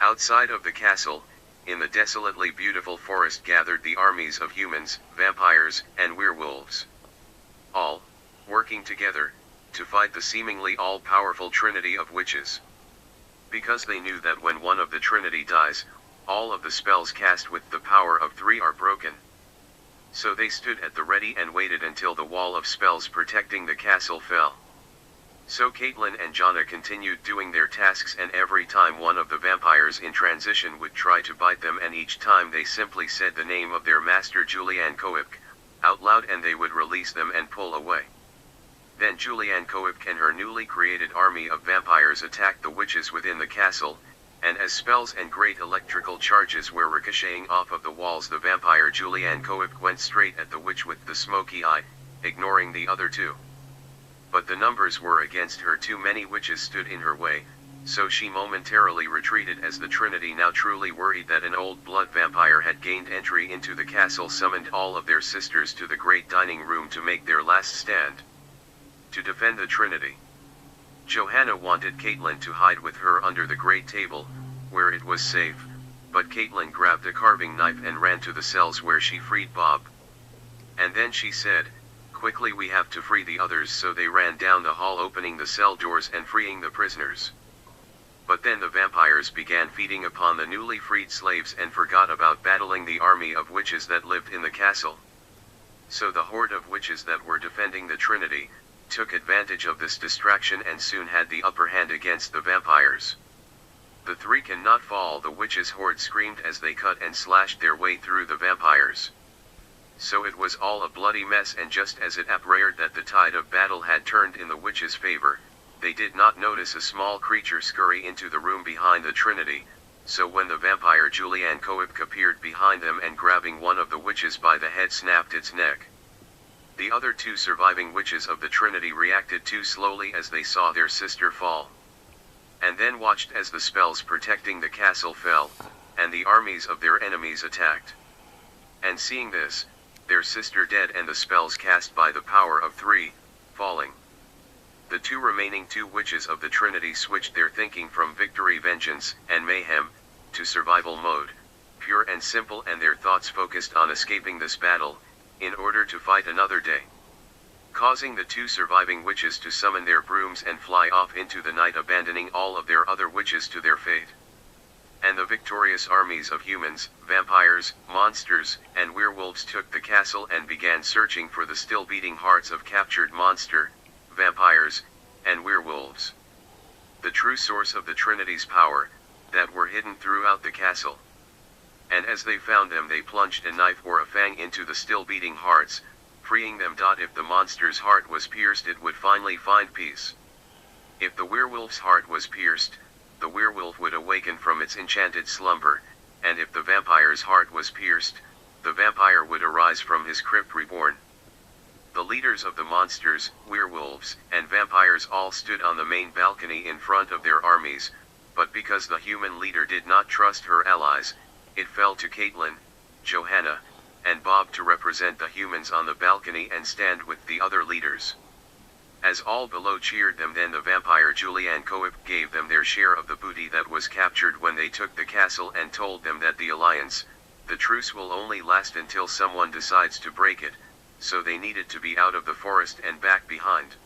Outside of the castle, in the desolately beautiful forest gathered the armies of humans, vampires, and werewolves. All, working together, to fight the seemingly all-powerful trinity of witches. Because they knew that when one of the trinity dies, all of the spells cast with the power of three are broken. So they stood at the ready and waited until the wall of spells protecting the castle fell. So Caitlin and Jonna continued doing their tasks, and every time one of the vampires in transition would try to bite them, and each time they simply said the name of their master Julianne Coipk out loud, and they would release them and pull away. Then Julianne Coipk and her newly created army of vampires attacked the witches within the castle, and as spells and great electrical charges were ricocheting off of the walls, the vampire Julianne Coipk went straight at the witch with the smoky eye, ignoring the other two. But the numbers were against her. Too many witches stood in her way, so she momentarily retreated as the Trinity, now truly worried that an old blood vampire had gained entry into the castle, summoned all of their sisters to the great dining room to make their last stand. To defend the Trinity. Johanna wanted Caitlin to hide with her under the great table, where it was safe, but Caitlin grabbed a carving knife and ran to the cells where she freed Bob. And then she said, "Quickly, we have to free the others," so they ran down the hall, opening the cell doors and freeing the prisoners. But then the vampires began feeding upon the newly freed slaves and forgot about battling the army of witches that lived in the castle. So the horde of witches that were defending the Trinity took advantage of this distraction and soon had the upper hand against the vampires. "The three cannot fall," the witches' horde screamed as they cut and slashed their way through the vampires. So it was all a bloody mess, and just as it appeared that the tide of battle had turned in the witches' favor, they did not notice a small creature scurry into the room behind the Trinity. So when the vampire Julianne Coipk appeared behind them and grabbing one of the witches by the head snapped its neck. The other two surviving witches of the Trinity reacted too slowly as they saw their sister fall. And then watched as the spells protecting the castle fell, and the armies of their enemies attacked. And seeing this, their sister dead and the spells cast by the power of three, falling. The two remaining witches of the Trinity switched their thinking from victory, vengeance, and mayhem, to survival mode, pure and simple, and their thoughts focused on escaping this battle, in order to fight another day. Causing the two surviving witches to summon their brooms and fly off into the night, abandoning all of their other witches to their fate. And the victorious armies of humans, vampires, monsters, and werewolves took the castle and began searching for the still beating hearts of captured monster, vampires, and werewolves. The true source of the Trinity's power, that were hidden throughout the castle. And as they found them, they plunged a knife or a fang into the still beating hearts, freeing them. If the monster's heart was pierced, it would finally find peace. If the werewolf's heart was pierced, the werewolf would awaken from its enchanted slumber, and if the vampire's heart was pierced, the vampire would arise from his crypt reborn. The leaders of the monsters, werewolves, and vampires all stood on the main balcony in front of their armies, but because the human leader did not trust her allies, it fell to Caitlin, Johanna, and Bob to represent the humans on the balcony and stand with the other leaders. As all below cheered them, then the vampire Julianne Coipk gave them their share of the booty that was captured when they took the castle, and told them that the alliance, the truce, will only last until someone decides to break it, so they needed to be out of the forest and back behind.